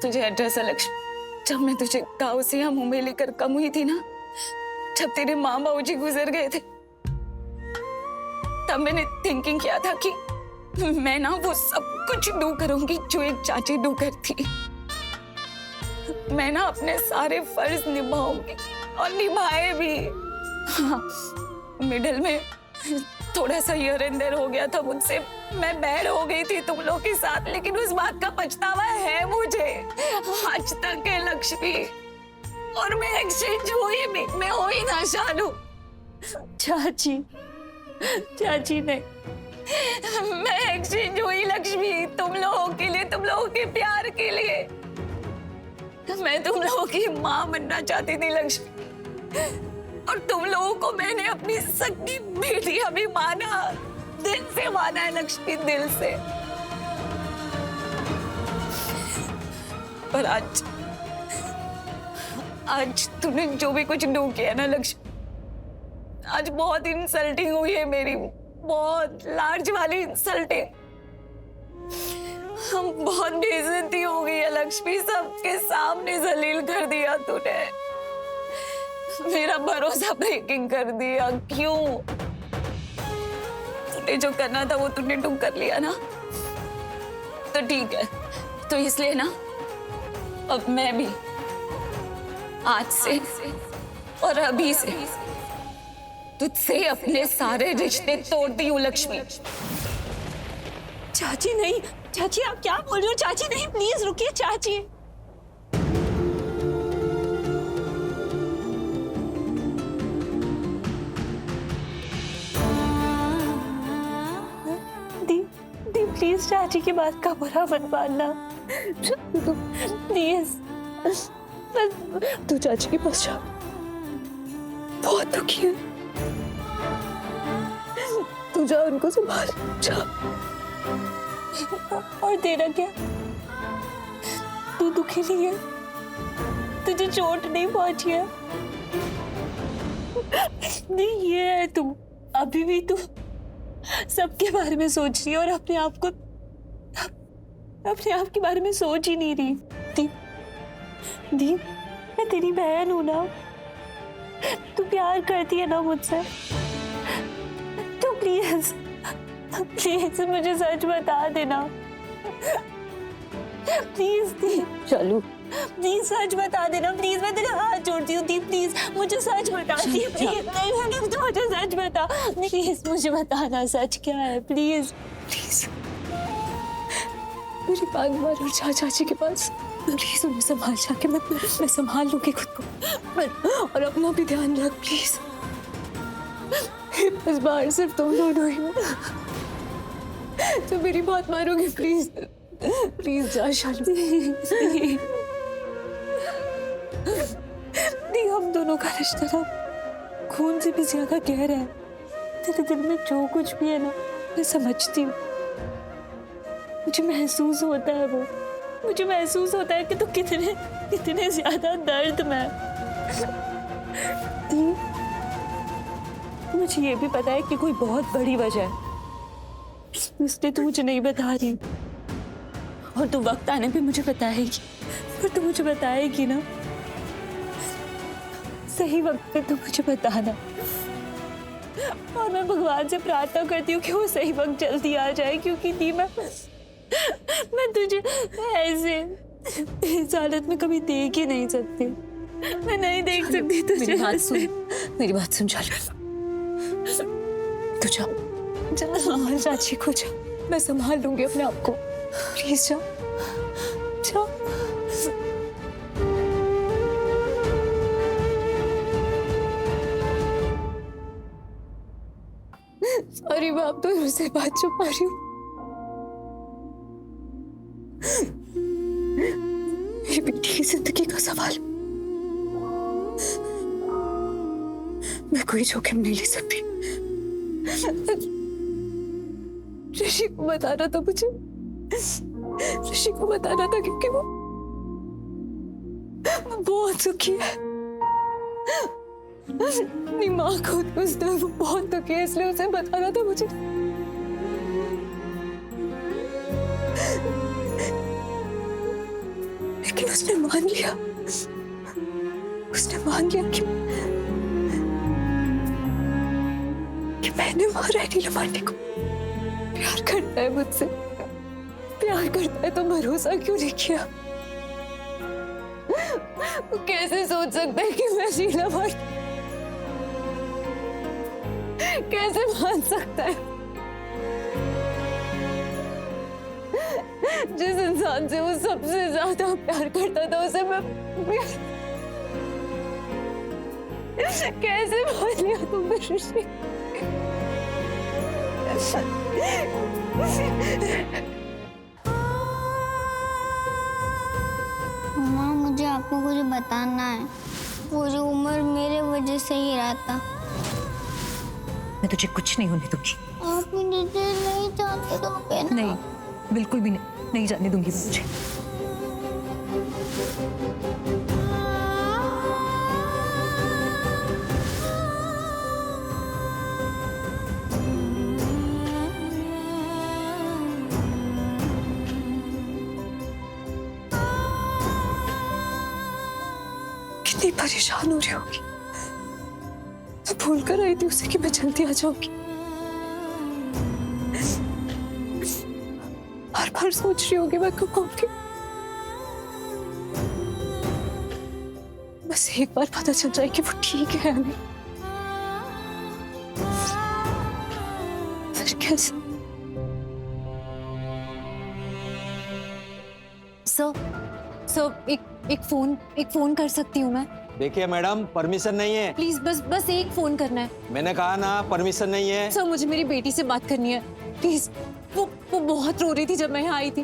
तुझे एड्रेस है लक्ष्मी। जब मैं तुझे गाँव से यहाँ मुंबई लेकर कम हुई थी ना, जब तेरे माँ बाबूजी गुजर गए थे, तब मैंने थिंकिंग किया था कि मैं ना वो सब कुछ डू करूंगी जो एक चाची डू करती। मैं ना अपने सारे फर्ज निभाऊंगी और निभाए भी। हाँ, मिडिल में थोड़ा सा हियर एंड देयर हो गया था मुझसे, मैं बैड हो गई थी तुम लोग के साथ, लेकिन उस बात का पछतावा है मुझे आज तक है लक्ष्मी। और मैं एक्सचेंज हुई भी, मैं हुई ना शालू। चाची, चाची ने मैं एक्सचेंज हुई लक्ष्मी, तुम लोगों के लिए, तुम लोगों के प्यार के लिए। मैं तुम लोगों की माँ बनना चाहती थी लक्ष्मी, और तुम लोगों को मैंने अपनी सगी बेटी अभी माना, दिल से माना है लक्ष्मी, दिल से। पर आज तूने जो भी कुछ डू किया ना लक्ष्मी, आज बहुत इंसल्टिंग हुई है मेरी, बहुत लार्ज वाली इंसल्टिंग। हम बहुत बेइज्जती हो गई है लक्ष्मी, सबके सामने जलील कर दिया तूने, मेरा भरोसा ब्रेकिंग कर दिया। क्यों? तूने जो करना था वो तूने टू कर लिया ना, तो ठीक है। तो इसलिए ना अब मैं भी आज से और अभी से तुझसे अपने सारे रिश्ते तोड़ती हूँ लक्ष्मी। चाची नहीं, चाची आप क्या बोल रही हो? चाची नहीं, प्लीज रुकिए चाची। दी प्लीज चाची की बात का बुरा मत मानना प्लीज। तू चाची के पास जा, बहुत दुखी है, तू जा उनको संभाल जा। और तेरा क्या? तू दुखी नहीं है? तुझे चोट नहीं पहुंची है? नहीं, ये है तू, अभी भी तू सबके बारे में सोच रही है और अपने आप के बारे में सोच ही नहीं रही। दी, मैं तेरी बहन हूं ना, तू प्यार करती है ना मुझसे, तो प्लीज मुझे सच बता देना प्लीज। दी चलो, प्लीज सच बता देना प्लीज, मैं तेरा हाथ जोड़ती हूँ दी, प्लीज मुझे सच बता दी, प्लीज। नहीं, तो मुझे सच बता प्लीज, मुझे बताना सच क्या है प्लीज। मेरी बात मान और जा चाची के पास, प्लीज उन्हें संभाल जाके, मैं संभाल लूंगी खुद को, और अपना भी ध्यान रख प्लीज। बस बाहर सिर्फ तुम दोनों ही हो, तो मेरी बात मानोगे प्लीज? प्लीज जा शालू। नहीं, हम दोनों का रिश्ता ना खून से भी ज्यादा गहरा है। तेरे दिल में जो कुछ भी है ना, मैं समझती हूँ, मुझे महसूस होता है वो, मुझे महसूस होता है कि तू कितने ज्यादा दर्द में। मुझे ये भी पता है कि कोई बहुत बड़ी वजह है, इसलिए तू मुझे नहीं बता रही, और तू वक्त आने पे मुझे बताएगी, पर तू मुझे बताएगी ना, सही वक्त पे तू मुझे बताना। और मैं भगवान से प्रार्थना करती हूँ कि वो सही वक्त जल्दी आ जाए, क्योंकि दी मैं तुझे ऐसे इस हालत में कभी देख ही नहीं सकती, मैं नहीं देख सकती तुझे। मेरी बात सुन चालू, तू जा संभाल चाची को, जा, मैं संभाल लूंगी अपने आप को, प्लीज जा जा। सॉरी बाप, तो मुझसे बात छुपा रही हूँ, मेरी बेटी की जिंदगी का सवाल, मैं कोई जोखिम नहीं ले सकती। ऋषि को बताना था मुझे, ऋषि को बताना था, क्योंकि वो बहुत दुखी है, अपनी माँ को उसने, वो बहुत दुखी है, इसलिए उसे बताना था मुझे। लेकिन उसने मान लिया। उसने मान लिया कि मैंने मारा है नीलम आंटी को। प्यार करता है मुझसे, प्यार करता है तो भरोसा क्यों नहीं किया? वो कैसे सोच सकता है कि मैं नीलम आंटी, कैसे मान सकता है? जिस इंसान से वो सबसे ज्यादा प्यार करता था उसे मैं कैसे मान लिया तुमने ऋषि? माँ, मुझे आपको कुछ बताना है। वो जो उम्र मेरे वजह से ही रहता। मैं तुझे कुछ नहीं होने दूंगी। आप मुझे जेल नहीं जाने दोगे ना? नहीं, बिल्कुल भी नहीं जाने दूंगी मैं तुझे। कितनी परेशान हो रही होगी। मैं भूल कर आई थी उसे कि मैं जल्दी आ जाऊंगी। हर बार सोच रही होगी मैं कब आऊंगी। बस एक बार पता चल जाए कि वो ठीक है या नहीं, फिर कैसे? सर एक फोन कर सकती हूँ मैं? देखिए मैडम, परमिशन नहीं है। प्लीज बस एक फोन करना है। मैंने कहा ना, परमिशन नहीं है। सर मुझे मेरी बेटी से बात करनी है प्लीज। वो बहुत रो रही थी जब मैं यहाँ आई थी।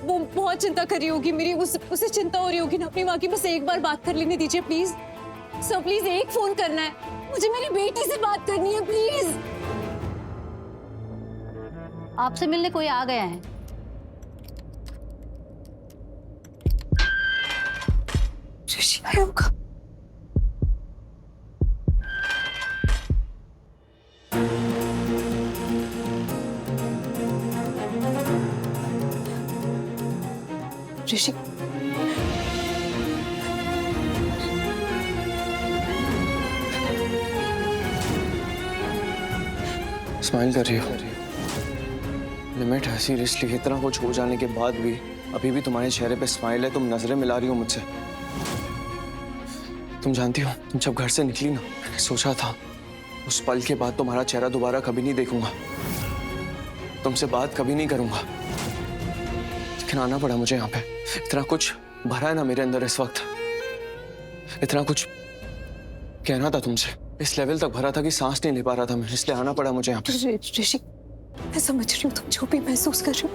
वो बहुत चिंता कर रही होगी मेरी, उसे चिंता हो रही होगी ना अपनी माँ की। बस एक बार बात कर लेने दीजिए प्लीज। सर प्लीज एक फोन करना है, मुझे मेरी बेटी से बात करनी है प्लीज। आपसे मिलने कोई आ गया है। ऋषि आया होगा। ऋषि, स्माइल कर रही हो। लिमिट है सीरियसली। इतना कुछ हो जाने के बाद भी अभी भी तुम्हारे चेहरे पे स्माइल है। तुम नजरें मिला रही हो मुझसे। तुम जानती हो, तुम जब घर से निकली ना, मैंने सोचा था उस पल के बाद तुम्हारा चेहरा दोबारा कभी नहीं देखूंगा, तुमसे बात कभी नहीं करूंगा। लेकिन आना पड़ा मुझे यहाँ पे। इतना कुछ भरा है ना मेरे अंदर इस वक्त, इतना कुछ कहना था तुमसे। इस लेवल तक भरा था कि सांस नहीं ले पा रहा था मैं, इसलिए आना पड़ा मुझे यहाँ पे। ऋषि, मैं समझ रही हूँ तुम जो भी महसूस कर रही हो।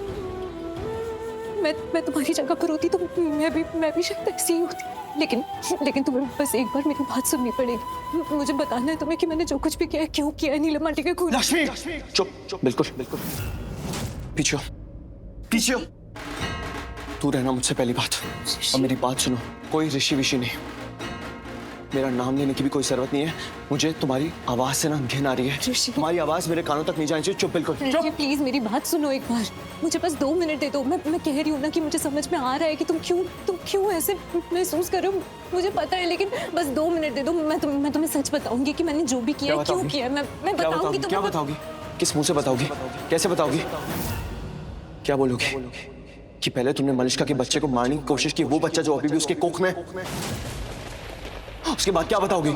मैं तुम्हारी जगह पर होती तो मैं भी शायद ऐसी ही होती। लेकिन तुम्हें बस एक बार मेरी बात सुननी पड़ेगी। मुझे बताना है तुम्हें कि मैंने जो कुछ भी किया है, क्यों किया है। नीलम आंटी के खून। लक्ष्मी, चुप चुप, बिल्कुल बिल्कुल पीछे हो, पीछे हो। तू रहना मुझसे पहली बात। और मेरी बात सुनो, कोई ऋषि विषि नहीं। मेरा नाम लेने की भी कोई जरूरत नहीं है। मुझे तुम्हारी आवाज से ना घिन आ रही है। तुम्हारी आवाज मेरे कानों तक नहीं जानी चाहिए। चुप बिल्कुल। ऋषि प्लीज मेरी बात सुनो एक बार। मुझे बस 2 मिनट दे दो। मैं कह रही हूँ ना कि मुझे समझ में आ रहा है कि तुम क्यों ऐसे महसूस कर रहे हो। मुझे पता है, लेकिन बस 2 मिनट दे दो। मैं तुम्हें सच बताऊंगी कि मैंने जो भी किया है, क्यों किया है। मैं बताऊंगी। क्या बताओगी? किस मुंह से बताओगी? कैसे बताओगी? क्या बोलोगी? कि पहले तुमने मलिष्का के बच्चे को मारने की कोशिश की, वो बच्चा जो अभी भी उसके कोख में। उसके बाद क्या बताओगी?